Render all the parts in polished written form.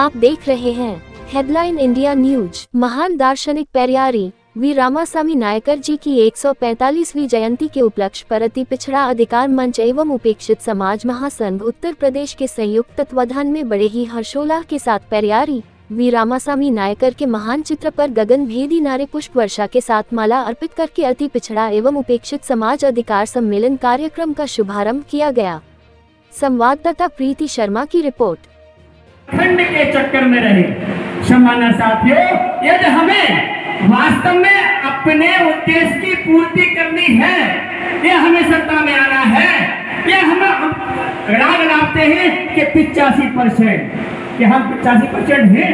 आप देख रहे हैं हेडलाइन इंडिया न्यूज। महान दार्शनिक पेरियारी वी रामासामी नायकर जी की 145वीं जयंती के उपलक्ष्य पर अति पिछड़ा अधिकार मंच एवं उपेक्षित समाज महासंघ उत्तर प्रदेश के संयुक्त तत्वाधान में बड़े ही हर्षोल्लास के साथ पेरियारी वी रामासामी नायकर के महान चित्र पर गगन भेदी नारे पुष्प वर्षा के साथ माला अर्पित करके अति पिछड़ा एवं उपेक्षित समाज अधिकार सम्मेलन कार्यक्रम का शुभारंभ किया गया। संवाददाता प्रीति शर्मा की रिपोर्ट। खंड के चक्कर में रहे क्षमाना साथियों, यदि हमें वास्तव में अपने उद्देश्य की पूर्ति करनी है, यह हमें सत्ता में आना है, यह हम राग लाते हैं कि 85% कि हम 85% हैं,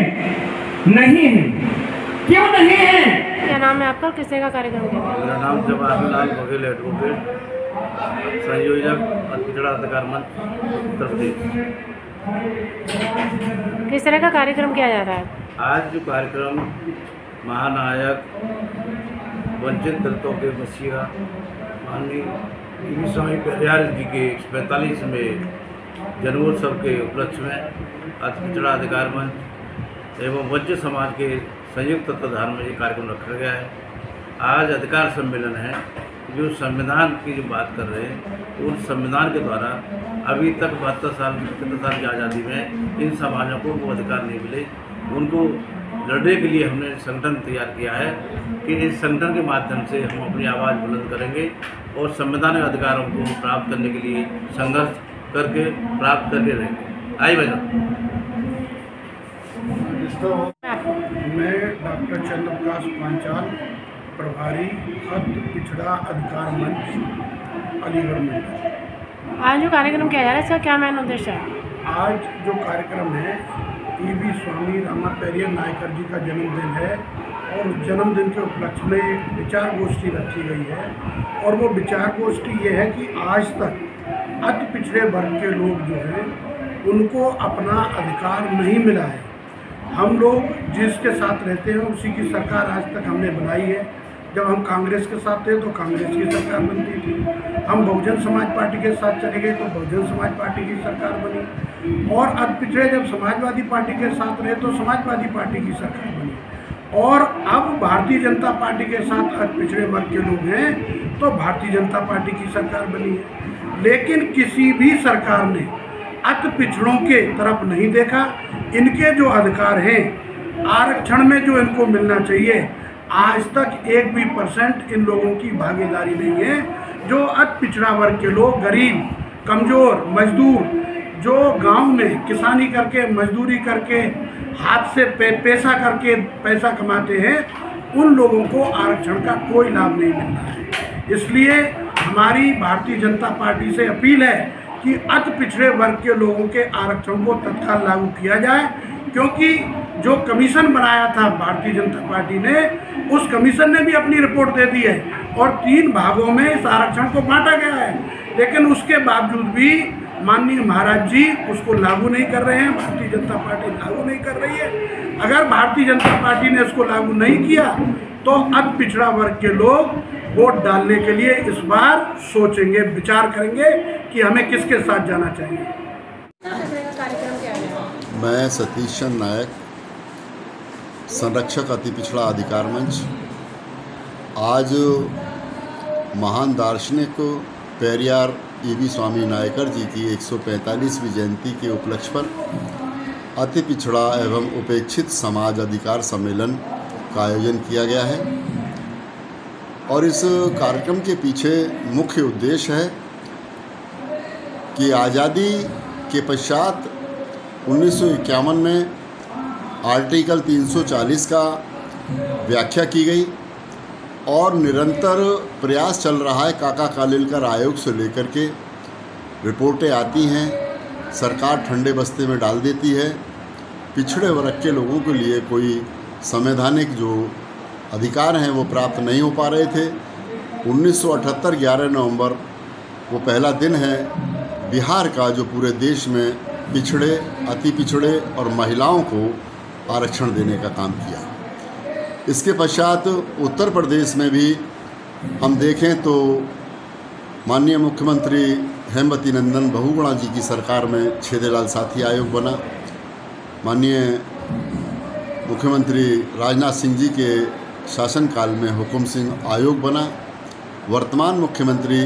नहीं है। क्यों नहीं है? क्या नाम है आपका, किसने का कार्यक्रम किया? मेरा नाम जवाहरलाल बघेल एडवोकेट, संयोजक पिछड़ा अधिकार मंच उत्तर प्रदेश। किस तरह का कार्यक्रम किया जा रहा है? आज जो कार्यक्रम महानायक वंचित दलितों के मसीहा माननीय वी स्वामी पेरियार जी के 145वें जन्मोत्सव के उपलक्ष्य में अति पिछड़ा अधिकार मंच एवं वंचित समाज के संयुक्त तत्वाधान में ये कार्यक्रम रखा गया है। आज अधिकार सम्मेलन है, जो संविधान की जो बात कर रहे हैं, उस संविधान के द्वारा अभी तक 75 साल की आज़ादी में इन समाजों को वो अधिकार नहीं मिले। उनको लड़ने के लिए हमने संगठन तैयार किया है कि इस संगठन के माध्यम से हम अपनी आवाज़ बुलंद करेंगे और संवैधानिक अधिकारों को प्राप्त करने के लिए संघर्ष करके प्राप्त करके रहेंगे। आई बजा मैं डॉक्टर चंद्रप्रकाश पांचाल, प्रभारी अति पिछड़ा अधिकार मंच अलीगढ़ में। आज जो कार्यक्रम किया जा रहा है, इसका क्या मेन उद्देश्य है? आज जो कार्यक्रम है, वी स्वामी रामा पेरियार नायकर जी का जन्मदिन है और उस जन्मदिन के उपलक्ष्य में एक विचार गोष्ठी रखी गई है। और वो विचार गोष्ठी ये है कि आज तक अति पिछड़े वर्ग के लोग जो हैं, उनको अपना अधिकार नहीं मिला है। हम लोग जिसके साथ रहते हैं उसी की सरकार आज तक हमने बनाई है। जब हम कांग्रेस के साथ थे तो कांग्रेस की सरकार बनती थी, हम बहुजन समाज पार्टी के साथ चले गए तो बहुजन समाज पार्टी की सरकार बनी, और अति पिछड़े जब समाजवादी पार्टी के साथ रहे तो समाजवादी पार्टी की सरकार बनी, और अब भारतीय जनता पार्टी के साथ अति पिछड़े वर्ग के लोग हैं तो भारतीय जनता पार्टी की सरकार बनी है। लेकिन किसी भी सरकार ने अति पिछड़ों के तरफ नहीं देखा। इनके जो अधिकार हैं, आरक्षण में जो इनको मिलना चाहिए, आज तक 1 भी % इन लोगों की भागीदारी नहीं है। जो अति पिछड़ा वर्ग के लोग, गरीब, कमज़ोर, मजदूर, जो गांव में किसानी करके, मजदूरी करके, हाथ से पैसा करके पैसा कमाते हैं, उन लोगों को आरक्षण का कोई लाभ नहीं मिल रहा है। इसलिए हमारी भारतीय जनता पार्टी से अपील है कि अति पिछड़े वर्ग के लोगों के आरक्षण को तत्काल लागू किया जाए, क्योंकि जो कमीशन बनाया था भारतीय जनता पार्टी ने, उस कमीशन ने भी अपनी रिपोर्ट दे दी है और 3 भागों में इस आरक्षण को बांटा गया है। लेकिन उसके बावजूद भी माननीय महाराज जी उसको लागू नहीं कर रहे हैं, भारतीय जनता पार्टी लागू नहीं कर रही है। अगर भारतीय जनता पार्टी ने इसको लागू नहीं किया तो अति पिछड़ा वर्ग के लोग वोट डालने के लिए इस बार सोचेंगे, विचार करेंगे कि हमें किसके साथ जाना चाहिए। मैं सतीश चंद्र नायक, संरक्षक अति पिछड़ा अधिकार मंच। आज महान दार्शनिक पेरियार वी स्वामी नायकर जी की 145वीं जयंती के उपलक्ष्य पर अति पिछड़ा एवं उपेक्षित समाज अधिकार सम्मेलन का आयोजन किया गया है। और इस कार्यक्रम के पीछे मुख्य उद्देश्य है कि आज़ादी के पश्चात 1951 में आर्टिकल 340 का व्याख्या की गई और निरंतर प्रयास चल रहा है। काका कालेलकर आयोग से लेकर के रिपोर्टें आती हैं, सरकार ठंडे बस्ते में डाल देती है। पिछड़े वर्ग के लोगों के लिए कोई संवैधानिक जो अधिकार हैं वो प्राप्त नहीं हो पा रहे थे। 1978 11 नवंबर वो पहला दिन है बिहार का जो पूरे देश में पिछड़े, अति पिछड़े और महिलाओं को आरक्षण देने का काम किया। इसके पश्चात उत्तर प्रदेश में भी हम देखें तो माननीय मुख्यमंत्री हेमवती नंदन बहुगुणा जी की सरकार में छेदेलाल साथी आयोग बना माननीय मुख्यमंत्री राजनाथ सिंह जी के शासनकाल में हुकुम सिंह आयोग बना। वर्तमान मुख्यमंत्री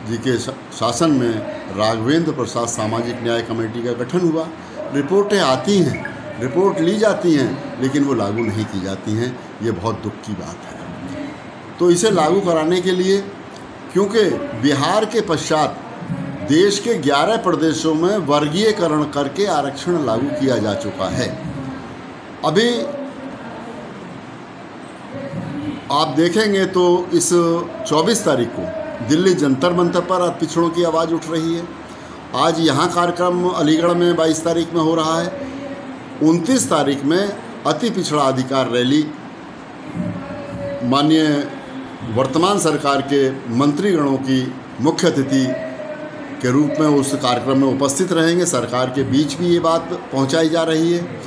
जी के शासन में राघवेंद्र प्रसाद सामाजिक न्याय कमेटी का गठन हुआ। रिपोर्टें आती हैं, रिपोर्ट ली जाती हैं, लेकिन वो लागू नहीं की जाती हैं। ये बहुत दुख की बात है। तो इसे लागू कराने के लिए, क्योंकि बिहार के पश्चात देश के 11 प्रदेशों में वर्गीयकरण करके आरक्षण लागू किया जा चुका है। अभी आप देखेंगे तो इस 24 तारीख को दिल्ली जंतर मंतर पर अति पिछड़ों की आवाज़ उठ रही है। आज यहाँ कार्यक्रम अलीगढ़ में 22 तारीख में हो रहा है। 29 तारीख में अति पिछड़ा अधिकार रैली माननीय वर्तमान सरकार के मंत्रीगणों की मुख्य अतिथि के रूप में उस कार्यक्रम में उपस्थित रहेंगे। सरकार के बीच भी ये बात पहुंचाई जा रही है।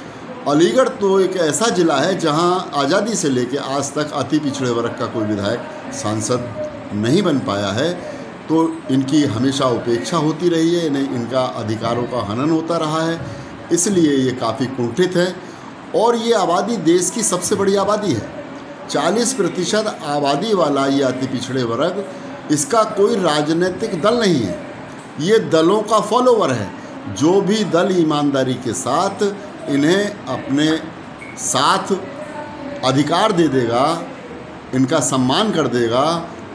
अलीगढ़ तो एक ऐसा ज़िला है जहां आज़ादी से लेकर आज तक अति पिछड़े वर्ग का कोई विधायक सांसद नहीं बन पाया है। तो इनकी हमेशा उपेक्षा होती रही है, इनका अधिकारों का हनन होता रहा है। इसलिए ये काफ़ी कुंठित है। और ये आबादी देश की सबसे बड़ी आबादी है। 40% आबादी वाला ये अति पिछड़े वर्ग, इसका कोई राजनीतिक दल नहीं है। ये दलों का फॉलोवर है। जो भी दल ईमानदारी के साथ इन्हें अपने साथ अधिकार दे देगा, इनका सम्मान कर देगा,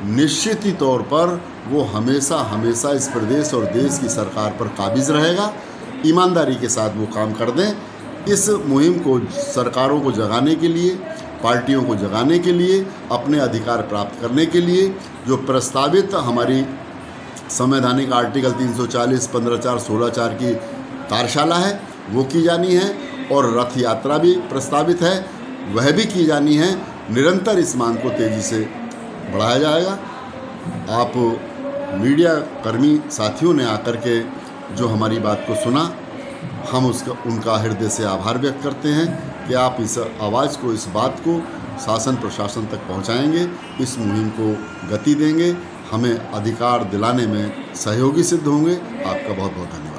निश्चित ही तौर पर वो हमेशा हमेशा इस प्रदेश और देश की सरकार पर काबिज रहेगा। ईमानदारी के साथ वो काम कर दें। इस मुहिम को सरकारों को जगाने के लिए, पार्टियों को जगाने के लिए, अपने अधिकार प्राप्त करने के लिए जो प्रस्तावित हमारी संवैधानिक आर्टिकल 340, 15(4), 16(4) की कार्यशाला है वो की जानी है। और रथ यात्रा भी प्रस्तावित है, वह भी की जानी है। निरंतर इस मांग को तेज़ी से बढ़ाया जाएगा। आप मीडिया कर्मी साथियों ने आकर के जो हमारी बात को सुना, हम उनका हृदय से आभार व्यक्त करते हैं कि आप इस आवाज़ को, इस बात को शासन प्रशासन तक पहुंचाएंगे, इस मुहिम को गति देंगे, हमें अधिकार दिलाने में सहयोगी सिद्ध होंगे। आपका बहुत बहुत धन्यवाद।